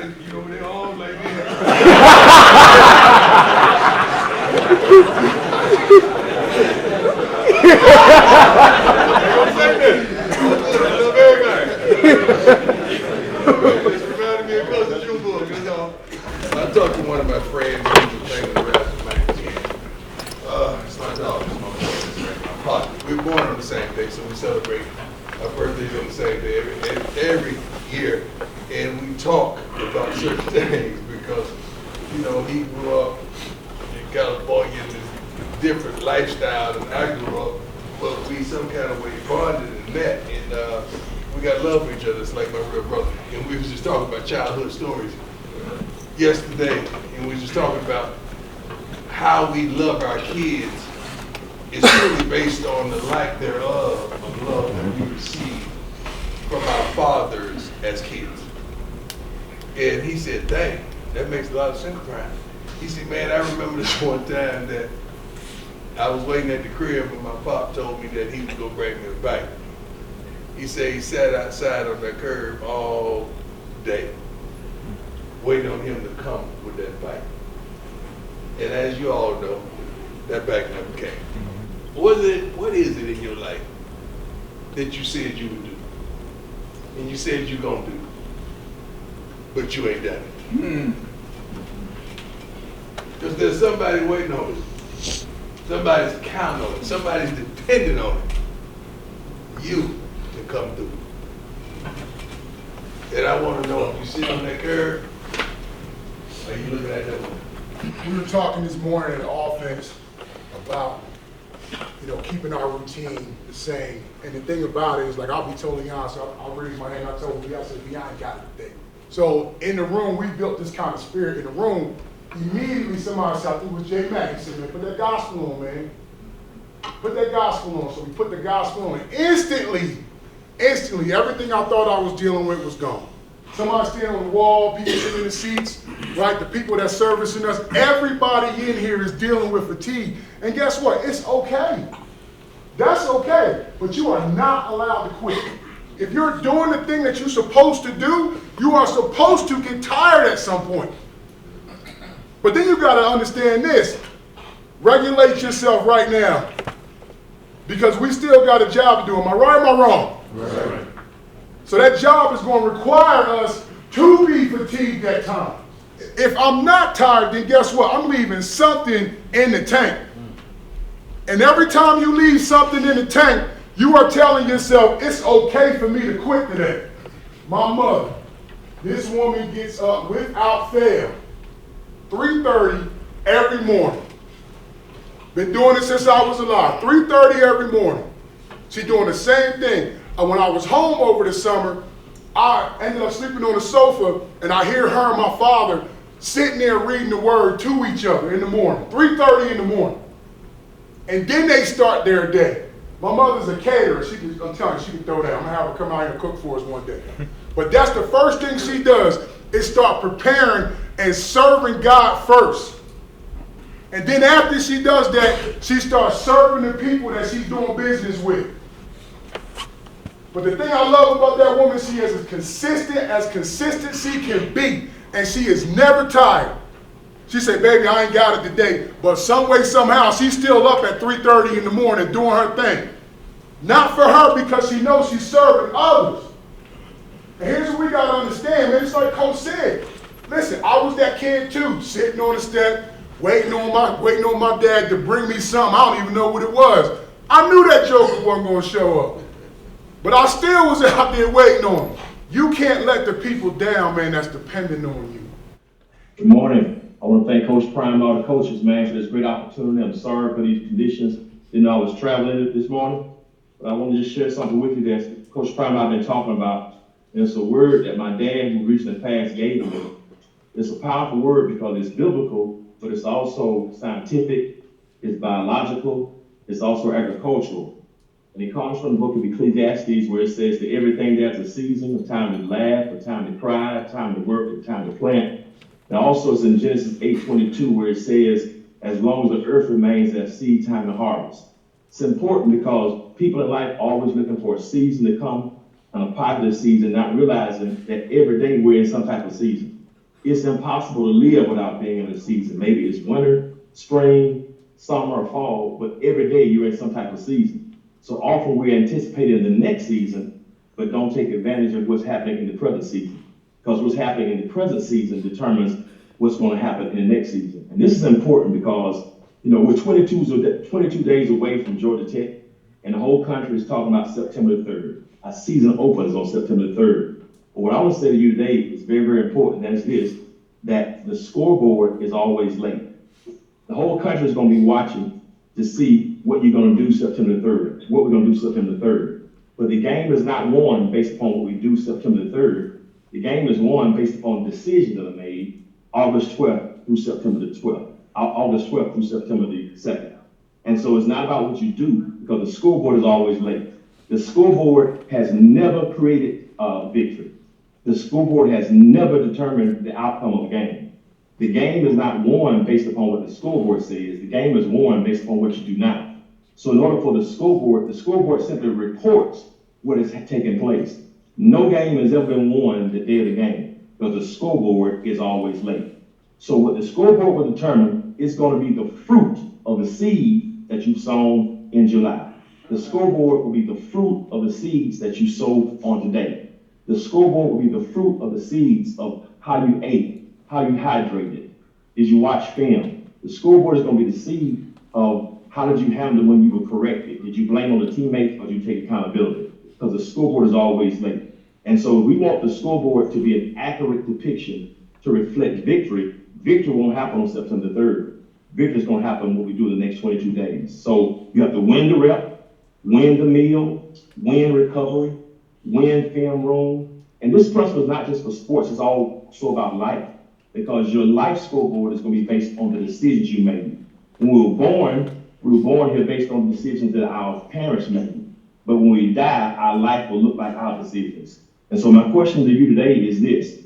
somebody, they all like that. Don't say that. I love everybody. Just reminded me of Cousin Jewel, I talked to one of my friends who was playing the rap magazine. It's my dog, it's my boy, my partner. We were born on the same day, so we celebrate our birthdays on the same day every year. And we talk about certain things because, he grew up in California in this different lifestyle than I grew up, but we some kind of way bonded and met, and we got love for each other. It's like my real brother. And we was just talking about childhood stories yesterday, and we was just talking about how we love our kids is really based on the lack thereof of love that we receive from our fathers as kids. And he said, dang, that makes a lot of sense, Brian. He said, man, I remember this one time that I was waiting at the crib and my pop told me that he was gonna bring me a bike. He said he sat outside on that curb all day, waiting on him to come with that bike. And as you all know, that bike never came. What is it in your life that you said you would do? And you said you're gonna do, but you ain't done it? Because there's somebody waiting on it. Somebody's counting on it. Somebody's depending on it. You to come through. And I want to know if you sit on that curb, are you looking at that one? We were talking this morning in the offense about, keeping our routine the same. And the thing about it is, like, I'll be totally honest, I'll raise my hand, I told him, I said, I ain't got it today. So in the room, we built this kind of spirit in the room. Immediately somebody said, I think it was Jay Mack, he said, man, put that gospel on, man. Put that gospel on. So we put the gospel on, and instantly, everything I thought I was dealing with was gone. Somebody standing on the wall, people sitting in the seats, right? The people that's servicing us, everybody in here is dealing with fatigue. And guess what? It's okay. That's okay. But you are not allowed to quit. If you're doing the thing that you're supposed to do, you are supposed to get tired at some point. But then you got to understand this. Regulate yourself right now. Because we still got a job to do. Am I right or am I wrong? Right. So that job is going to require us to be fatigued at times. If I'm not tired, then guess what? I'm leaving something in the tank. And every time you leave something in the tank, you are telling yourself, it's okay for me to quit today. My mother, this woman gets up without fail, 3:30 every morning. Been doing it since I was alive, 3:30 every morning. She's doing the same thing. And when I was home over the summer, I ended up sleeping on the sofa, and I hear her and my father sitting there reading the word to each other in the morning, 3:30 in the morning. And then they start their day. My mother's a caterer. I'm telling you, she can throw that. I'm going to have her come out here and cook for us one day. But that's the first thing she does, is start preparing and serving God first. And then after she does that, she starts serving the people that she's doing business with. But the thing I love about that woman, she is as consistency can be, and she is never tired. She said, baby, I ain't got it today, but some way, somehow, she's still up at 3:30 in the morning doing her thing. Not for her, because she knows she's serving others. And here's what we got to understand, man. It's like Coach said. Listen, I was that kid too, sitting on the step, waiting on my dad to bring me something. I don't even know what it was. I knew that joker wasn't going to show up. But I still was out there waiting on him. You can't let the people down, man, that's dependent on you. Good morning. I want to thank Coach Prime and all the coaches, man, for this great opportunity. I'm sorry for these conditions. Didn't know I was traveling this morning. But I want to just share something with you that Coach Prime and I have been talking about. And it's a word that my dad, who recently passed, gave me. It's a powerful word because it's biblical, but it's also scientific, it's biological, it's also agricultural. And it comes from the book of Ecclesiastes, where it says that everything there's a season, a time to laugh, a time to cry, a time to work, a time to plant. And also it's in Genesis 8:22, where it says, as long as the earth remains, there's seed time to harvest. It's important because people in life are always looking for a season to come, and a positive season, not realizing that every day we're in some type of season. it's impossible to live without being in a season. Maybe it's winter, spring, summer, or fall, but every day you're in some type of season. So often we're anticipating the next season, but don't take advantage of what's happening in the present season. Because what's happening in the present season determines what's going to happen in the next season. And this is important because, we're 22 days away from Georgia Tech, and the whole country is talking about September the 3rd. Our season opens on September the 3rd. But what I want to say to you today is very, very important. That is this, that the scoreboard is always late. The whole country is going to be watching to see what you're going to do September the 3rd, what we're going to do September the 3rd. But the game is not won based upon what we do September the 3rd. The game is won based upon decisions that are made August 12th through September the 12th, August 12th through September the 2nd. And so it's not about what you do, because the scoreboard is always late. The scoreboard has never created victory. The scoreboard has never determined the outcome of a game. The game is not won based upon what the scoreboard says. The game is won based upon what you do now. So in order for the scoreboard simply reports what is taking place. No game has ever been won the day of the game, because the scoreboard is always late. So what the scoreboard will determine is going to be the fruit of the seed that you sown in July. The scoreboard will be the fruit of the seeds that you sowed on today. The scoreboard will be the fruit of the seeds of how you ate, how you hydrated. Did you watch film? The scoreboard is going to be the seed of how did you handle when you were corrected? Did you blame on the teammates, or did you take accountability? Because the scoreboard is always late. And so we want the scoreboard to be an accurate depiction to reflect victory. Victory won't happen on September 3rd. Victory is going to happen what we do in the next 22 days. So you have to win the rep, win the meal, win recovery, win film room. And this principle is not just for sports, it's also about life. Because your life scoreboard is going to be based on the decisions you made. When we were born here based on the decisions that our parents made. But when we die, our life will look like our decisions. And so my question to you today is this.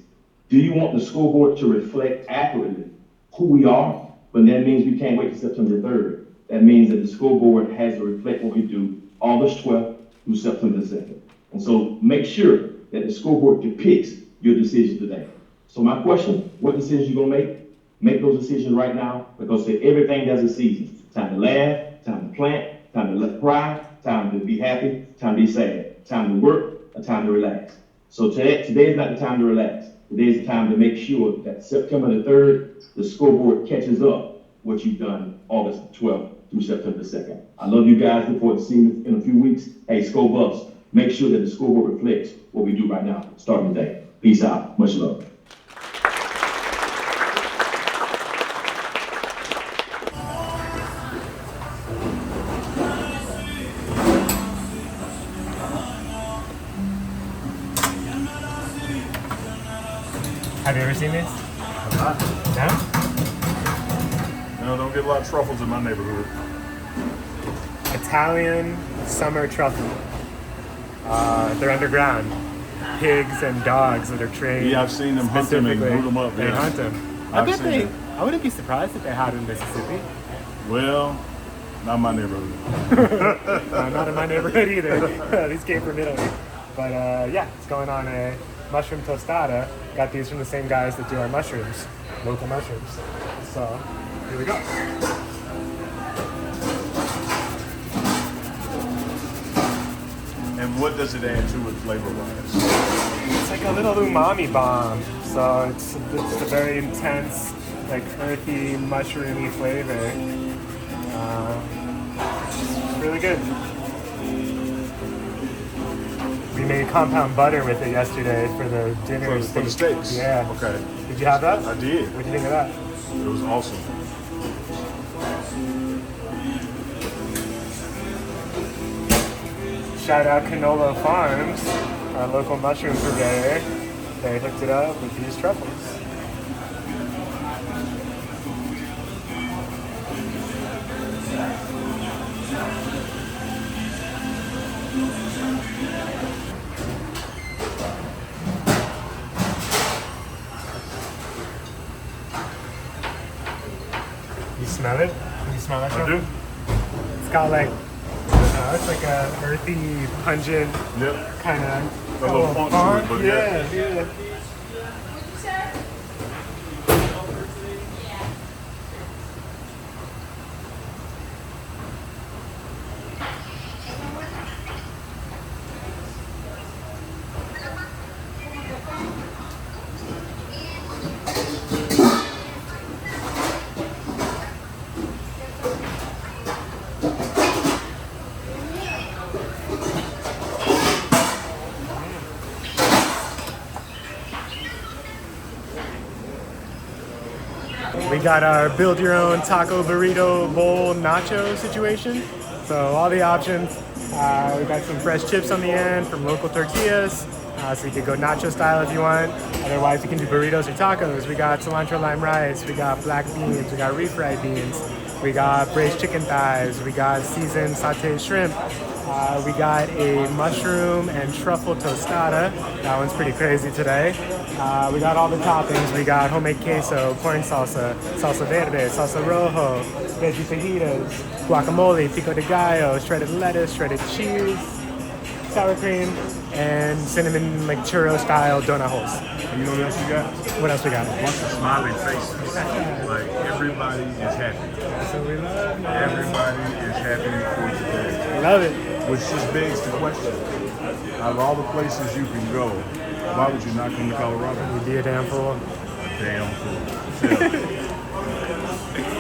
Do you want the scoreboard to reflect accurately who we are? But that means we can't wait till September 3rd. That means that the scoreboard has to reflect what we do August 12th through September 2nd. And so make sure that the scoreboard depicts your decisions today. So my question, what decisions you going to make? Make those decisions right now, because everything has a season. Time to laugh, time to plant, time to cry, time to be happy, time to be sad, time to work, a time to relax. So today is not the time to relax. Today is the time to make sure that September the 3rd, the scoreboard catches up what you've done August 12th through September 2nd. I love you guys. Look forward to seeing you in a few weeks. Hey, Score Buffs, make sure that the scoreboard reflects what we do right now, starting today. Peace out. Much love. Have you ever seen these? No? No, don't get a lot of truffles in my neighborhood. Italian summer truffle. They're underground. Pigs and dogs that are trained. Yeah, I've seen them hunt them and specifically. root them up. They Yeah. hunt them. I I've bet seen they. it. I wouldn't be surprised if they had in Mississippi. Well, not my neighborhood. Not in my neighborhood either. These came from Italy. But yeah, it's going on a mushroom tostada. Got these from the same guys that do our mushrooms, local mushrooms. So here we go. And what does it add to it flavor-wise? It's like a little umami bomb. So it's a very intense, like earthy, mushroomy flavor. It's really good. We made compound butter with it yesterday for the dinner For the steaks? Yeah. Okay. Did you have that? I did. What do you think of that? It was awesome. Shout out Canola Farms, our local mushroom purveyor. They hooked it up with these truffles. You smell it? Can you smell that? I do. It's got like, it's like a earthy, pungent Yep. kind of A little funk to it, but yeah. We got our build your own taco burrito bowl nacho situation. So all the options. We got some fresh chips on the end from local tortillas. So you could go nacho style if you want. Otherwise, you can do burritos or tacos. We got cilantro lime rice. We got black beans. We got refried beans. We got braised chicken thighs. We got seasoned sauteed shrimp. We got a mushroom and truffle tostada. That one's pretty crazy today. We got all the toppings. We got homemade queso, corn salsa, salsa verde, salsa rojo, veggie fajitas, guacamole, pico de gallo, shredded lettuce, shredded cheese, sour cream, and cinnamon like churro style donut holes. And you know what else you got? What else we got? A bunch of smiling faces. Like everybody is happy. So we love Everybody is happy for today. Love it. Which just begs the question, out of all the places you can go, why would you not come to Colorado? You'd be a damn fool. Damn fool. Yeah.